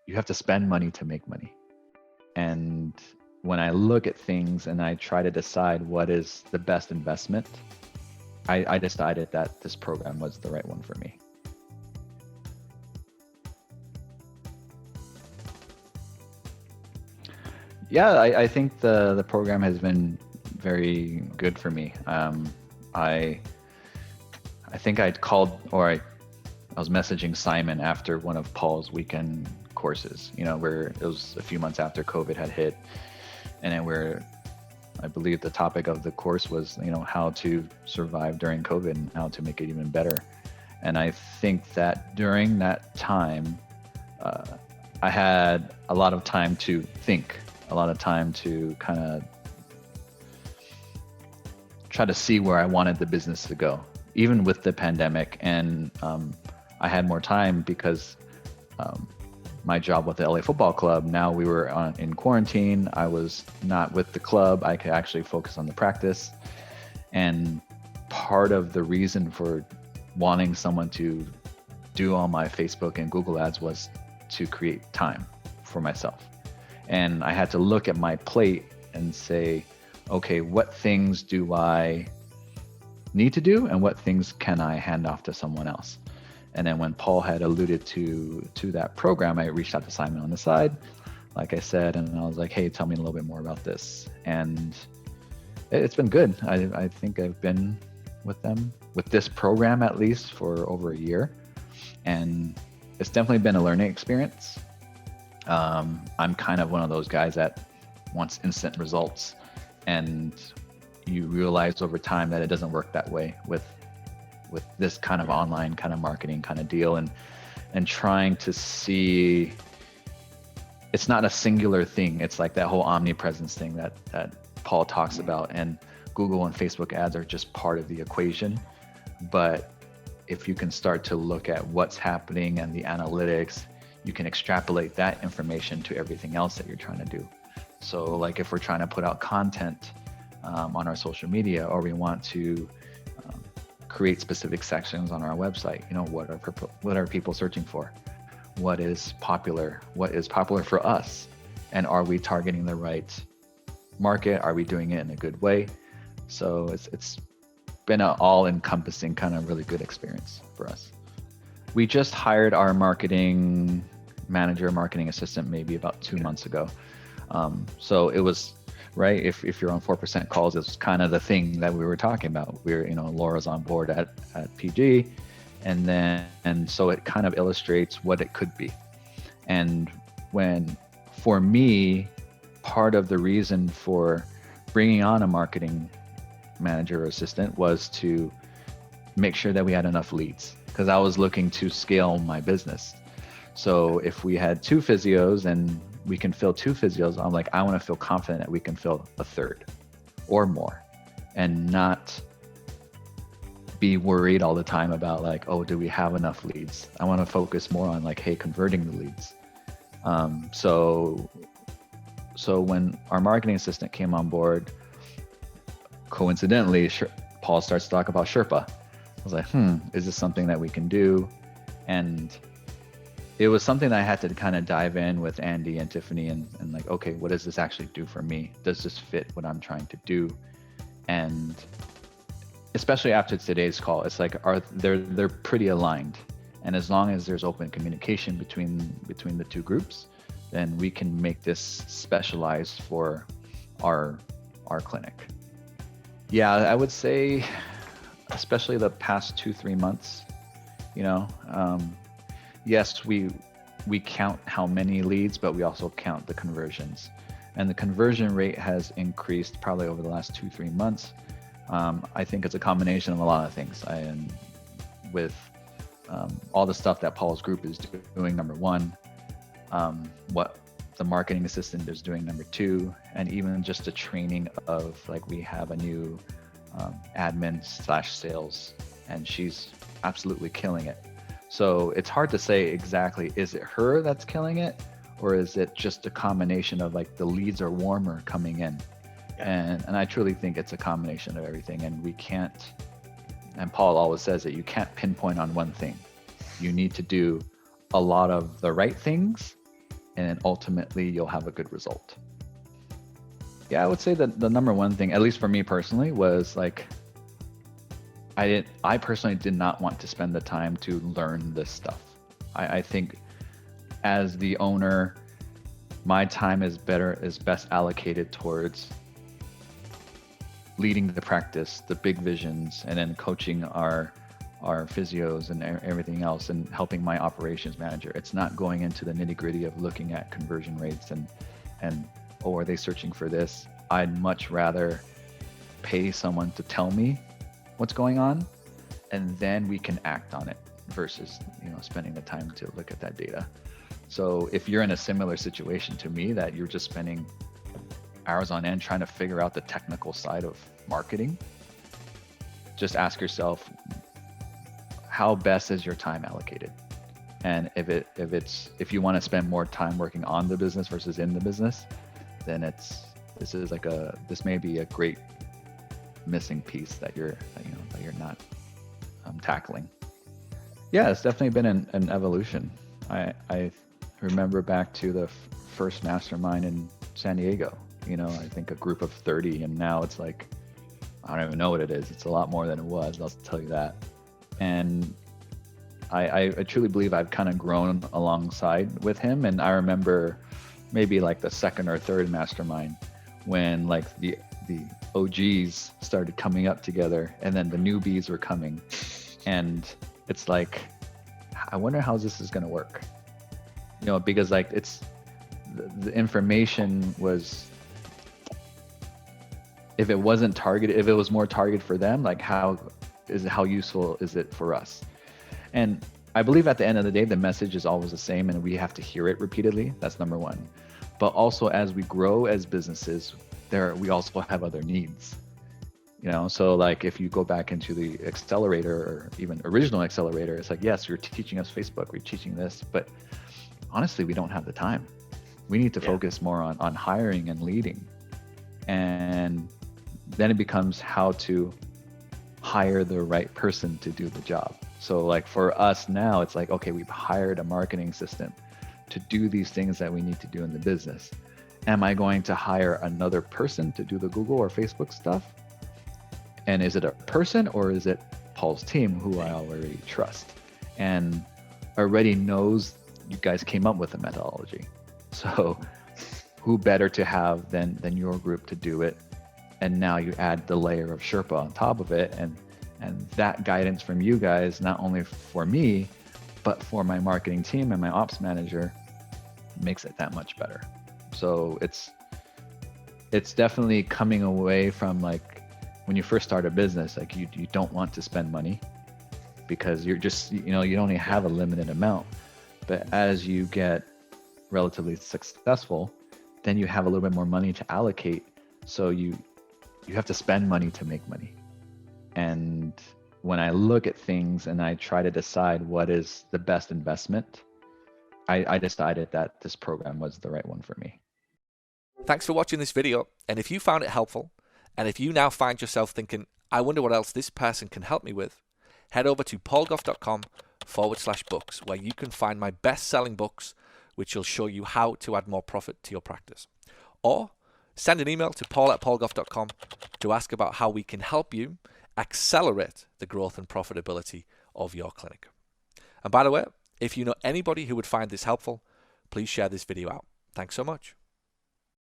you have to spend money to make money. And when I look at things and I try to decide what is the best investment, I decided that this program was the right one for me. Yeah, I think the program has been very good for me. I think I'd called, or I was messaging Simon after one of Paul's weekend courses, where it was a few months after COVID had hit, and then where I believe the topic of the course was, how to survive during COVID and how to make it even better. And I think that during that time, I had a lot of time to think, a lot of time to kind of try to see where I wanted the business to go, even with the pandemic. And I had more time because my job with the LA Football Club, now we were in quarantine. I was not with the club. I could actually focus on the practice. And part of the reason for wanting someone to do all my Facebook and Google ads was to create time for myself. And I had to look at my plate and say, okay, what things do I need to do and what things can I hand off to someone else? And then when Paul had alluded to that program, I reached out to Simon on the side, like I said, and I was like, hey, tell me a little bit more about this. And it's been good. I think I've been with them, with this program at least, for over a year. And it's definitely been a learning experience. I'm kind of one of those guys that wants instant results. And you realize over time that it doesn't work that way with this kind of online kind of marketing kind of deal, and trying to see it's not a singular thing. It's like that whole omnipresence thing that Paul talks about, and Google and Facebook ads are just part of the equation. But if you can start to look at what's happening and the analytics, you can extrapolate that information to everything else that you're trying to do. So like if we're trying to put out content on our social media, or we want to create specific sections on our website, what are people searching for? What is popular? What is popular for us? And are we targeting the right market? Are we doing it in a good way? So it's been an all-encompassing kind of really good experience for us. We just hired our marketing manager, marketing assistant, maybe about 2 months ago. So it was, right, if you're on 4% calls, it's kind of the thing that we were talking about. We're, Laura's on board at PG, and so it kind of illustrates what it could be. And for me, part of the reason for bringing on a marketing manager or assistant was to make sure that we had enough leads, because I was looking to scale my business. So if we had 2 physios and we can fill 2 physios, I'm like, I want to feel confident that we can fill a 3rd or more, and not be worried all the time about like, oh, do we have enough leads? I want to focus more on like, hey, converting the leads. So when our marketing assistant came on board, coincidentally, Paul starts to talk about Sherpa. I was like, is this something that we can do? And it was something that I had to kind of dive in with Andy and Tiffany and like, okay, what does this actually do for me? Does this fit what I'm trying to do? And especially after today's call, it's like, they're pretty aligned. And as long as there's open communication between the 2 groups, then we can make this specialized for our clinic. Yeah, I would say, especially the past 2-3 months, yes, we count how many leads, but we also count the conversions. And the conversion rate has increased probably over the last 2-3 months. I think it's a combination of a lot of things. With all the stuff that Paul's group is doing, number 1, what the marketing assistant is doing, number 2, and even just the training of, like, we have a new admin/sales, and she's absolutely killing it. So it's hard to say exactly, is it her that's killing it, or is it just a combination of like the leads are warmer coming in? Yeah. And I truly think it's a combination of everything, and we can't, and Paul always says that you can't pinpoint on one thing. You need to do a lot of the right things and then ultimately you'll have a good result. Yeah, I would say that the number one thing, at least for me personally, was like I personally did not want to spend the time to learn this stuff. I think as the owner, my time is best allocated towards leading the practice, the big visions, and then coaching our physios and everything else, and helping my operations manager. It's not going into the nitty gritty of looking at conversion rates and oh, are they searching for this? I'd much rather pay someone to tell me what's going on, and then we can act on it versus, spending the time to look at that data. So if you're in a similar situation to me, that you're just spending hours on end trying to figure out the technical side of marketing, just ask yourself, how best is your time allocated? And if you want to spend more time working on the business versus in the business, then this may be a great missing piece that you're not tackling. Yeah, it's definitely been an evolution. I remember back to the first mastermind in San Diego. I think a group of 30, and now it's like, I don't even know what it is. It's a lot more than it was, I'll tell you that. And I truly believe I've kind of grown alongside with him. And I remember maybe like the second or third mastermind when like the OGs started coming up together, and then the newbies were coming. And it's like, I wonder how this is going to work. Because like it's the information was, if it wasn't targeted, if it was more targeted for them, like how useful is it for us? And I believe at the end of the day, the message is always the same, and we have to hear it repeatedly. That's number one. But also, as we grow as businesses, we also have other needs. So like if you go back into the accelerator, or even original accelerator, it's like, yes, you're teaching us Facebook, we're teaching this, but honestly, we don't have the time. We need to focus more on hiring and leading. And then it becomes how to hire the right person to do the job. So like for us now, it's like, okay, we've hired a marketing assistant to do these things that we need to do in the business. Am I going to hire another person to do the Google or Facebook stuff? And is it a person, or is it Paul's team, who I already trust and already knows you guys came up with a methodology? So who better to have than your group to do it? And now you add the layer of Sherpa on top of it, and that guidance from you guys, not only for me, but for my marketing team and my ops manager, makes it that much better. So it's definitely coming away from, like, when you first start a business, like you don't want to spend money because you're just, you only have a limited amount. But as you get relatively successful, then you have a little bit more money to allocate. So you have to spend money to make money. And when I look at things and I try to decide what is the best investment, I decided that this program was the right one for me. Thanks for watching this video. And if you found it helpful, and if you now find yourself thinking, I wonder what else this person can help me with, head over to paulgough.com/books, where you can find my best-selling books, which will show you how to add more profit to your practice. Or send an email to paul@paulgough.com to ask about how we can help you accelerate the growth and profitability of your clinic. And by the way, if you know anybody who would find this helpful, please share this video out. Thanks so much.